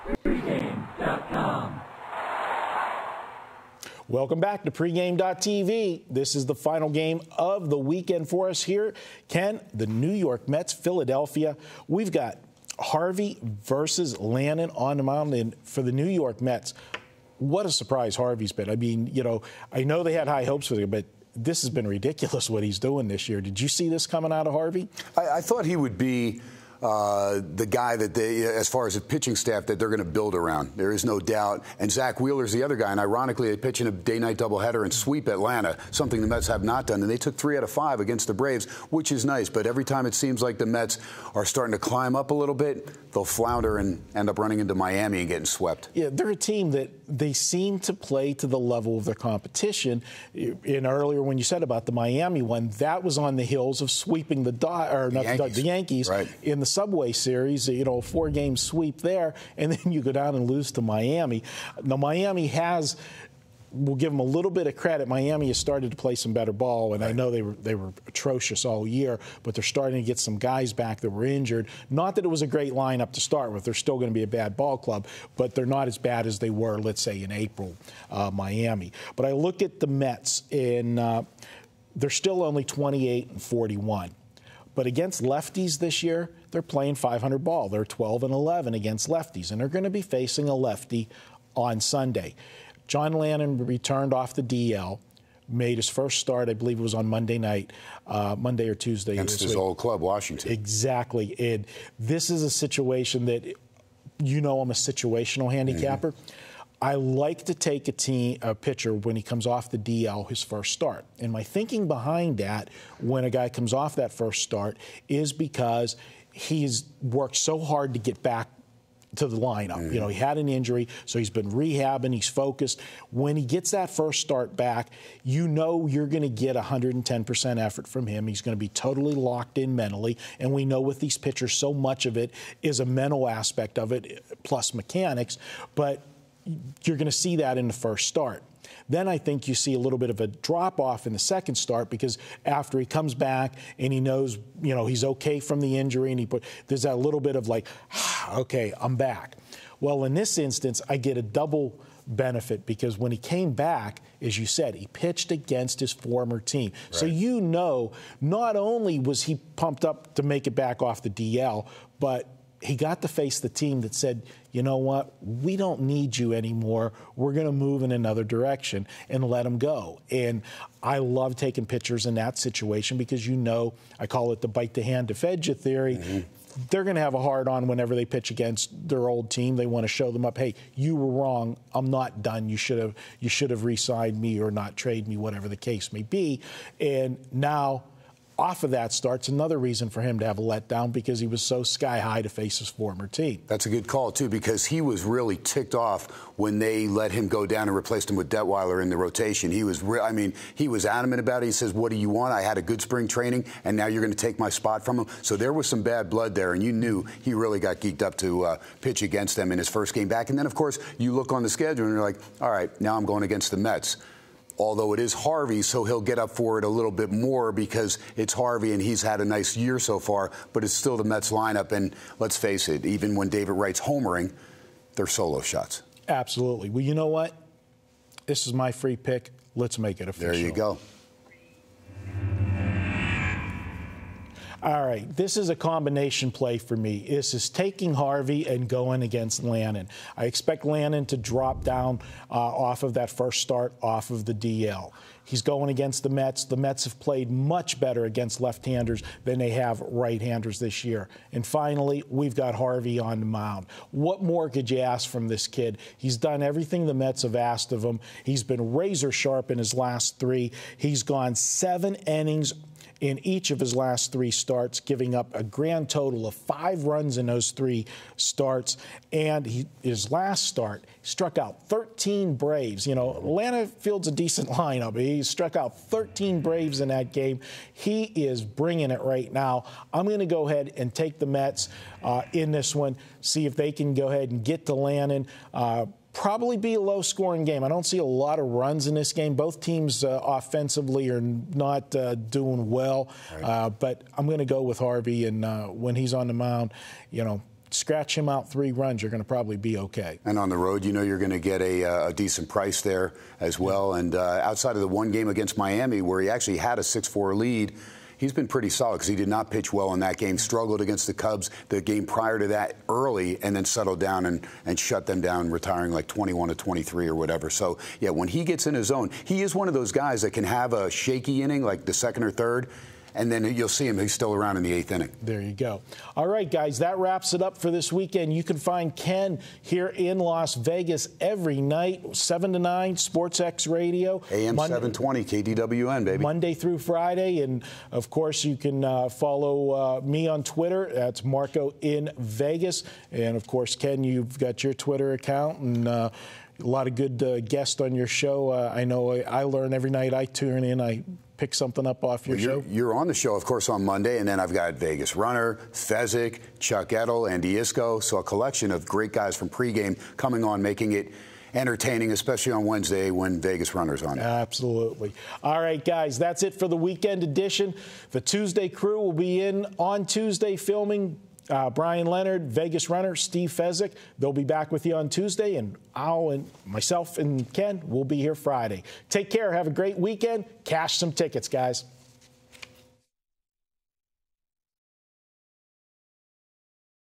Pregame.com. Welcome back to Pregame.tv. This is the final game of the weekend for us here. Ken, the New York Mets, Philadelphia. We've got Harvey versus Lannon on the mound. And for the New York Mets, what a surprise Harvey's been. I mean, you know, I know they had high hopes for him, but this has been ridiculous what he's doing this year. Did you see this coming out of Harvey? I thought he would be the guy that they, as far as the pitching staff, that they're going to build around. There is no doubt. And Zach Wheeler's the other guy. And ironically, they pitch in a day-night doubleheader and sweep Atlanta, something the Mets have not done. And they took 3 out of 5 against the Braves, which is nice. But every time it seems like the Mets are starting to climb up a little bit, they'll flounder and end up running into Miami and getting swept. Yeah, they're a team that they seem to play to the level of their competition. And earlier when you said about the Miami one, that was on the heels of sweeping the Yankees right in the Subway Series, you know, 4-game sweep there, and then you go down and lose to Miami. Now, Miami has, we'll give them a little bit of credit. Miami has started to play some better ball, and I know they were atrocious all year, but they're starting to get some guys back that were injured. Not that it was a great lineup to start with. They're still going to be a bad ball club, but they're not as bad as they were, let's say, in April, Miami. But I look at the Mets, and they're still only 28-41. But against lefties this year, they're playing 500 ball. They're 12-11 against lefties, and they're going to be facing a lefty on Sunday. John Lannon returned off the DL, made his first start, I believe it was on Monday night, Monday or Tuesday. Against his old club, Washington. Exactly. And this is a situation that, you know, I'm a situational handicapper. I like to take a pitcher when he comes off the DL, his first start. And my thinking behind that, when a guy comes off that first start, is because he's worked so hard to get back to the lineup. You know, he had an injury, so he's been rehabbing, he's focused. When he gets that first start back, you know you're going to get 110% effort from him. He's going to be totally locked in mentally, and we know with these pitchers, so much of it is a mental aspect of it, plus mechanics, but you're going to see that in the first start. Then I think you see a little bit of a drop-off in the second start, because after he comes back and he knows, you know, he's okay from the injury, and there's that little bit of like, okay, I'm back. Well, in this instance, I get a double benefit, because when he came back, as you said, he pitched against his former team. Right. So you know, not only was he pumped up to make it back off the DL, but he got to face the team that said, you know what, we don't need you anymore. We're going to move in another direction, and let him go. And I love taking pitchers in that situation, because, you know, I call it the bite the hand to fed you theory. They're going to have a hard-on whenever they pitch against their old team. They want to show them up, hey, you were wrong. I'm not done. You should have re-signed me or not trade me, whatever the case may be. And now, off of that starts another reason for him to have a letdown, because he was so sky-high to face his former team. That's a good call, too, because he was really ticked off when they let him go down and replaced him with Detweiler in the rotation. He was he was adamant about it. He says, what do you want? I had a good spring training, and now you're going to take my spot from him. So there was some bad blood there, and you knew he really got geeked up to pitch against them in his first game back. And then, of course, you look on the schedule, and you're like, all right, now I'm going against the Mets. Although it is Harvey, so he'll get up for it a little bit more, because it's Harvey and he's had a nice year so far, but it's still the Mets lineup. And let's face it, even when David Wright's homering, they're solo shots. Absolutely. Well, you know what? This is my free pick. Let's make it official. There you go. All right, this is a combination play for me. This is taking Harvey and going against Lannon. I expect Lannon to drop down off of that first start, off of the DL. He's going against the Mets. The Mets have played much better against left-handers than they have right-handers this year. And finally, we've got Harvey on the mound. What more could you ask from this kid? He's done everything the Mets have asked of him. He's been razor sharp in his last 3. He's gone 7 innings in each of his last 3 starts, giving up a grand total of 5 runs in those 3 starts. And his last start, struck out 13 Braves. You know, Atlanta fields a decent lineup. He struck out 13 Braves in that game. He is bringing it right now. I'm going to go ahead and take the Mets in this one, see if they can go ahead and get to Lannon. Probably be a low-scoring game. I don't see a lot of runs in this game. Both teams offensively are not doing well. Right. But I'm going to go with Harvey, and when he's on the mound, you know, scratch him out 3 runs, you're going to probably be okay. And on the road, you know you're going to get a decent price there as well. And outside of the one game against Miami, where he actually had a 6-4 lead, he's been pretty solid because he did not pitch well in that game, struggled against the Cubs the game prior to that early, and then settled down and shut them down, retiring like 21-23 or whatever. So, yeah, when he gets in his zone, he is one of those guys that can have a shaky inning, like the second or third, and then you'll see him. He's still around in the 8th inning. There you go. All right, guys, that wraps it up for this weekend. You can find Ken here in Las Vegas every night, 7 to 9, SportsX Radio. AM 720, KDWN, baby. Monday through Friday. And, of course, you can follow me on Twitter. That's Marco in Vegas. And, of course, Ken, you've got your Twitter account and a lot of good guests on your show. I know I learn every night I tune in. I pick something up off your show. You're on the show, of course, on Monday, and then I've got Vegas Runner, Fezzik, Chuck Edel, Andy Isco. So a collection of great guys from pregame coming on, making it entertaining, especially on Wednesday when Vegas Runner's on. Absolutely. All right, guys, that's it for the weekend edition. The Tuesday crew will be in on Tuesday filming. Brian Leonard, Vegas Runner, Steve Fezzik. They'll be back with you on Tuesday, and myself and Ken will be here Friday. Take care. Have a great weekend. Cash some tickets, guys.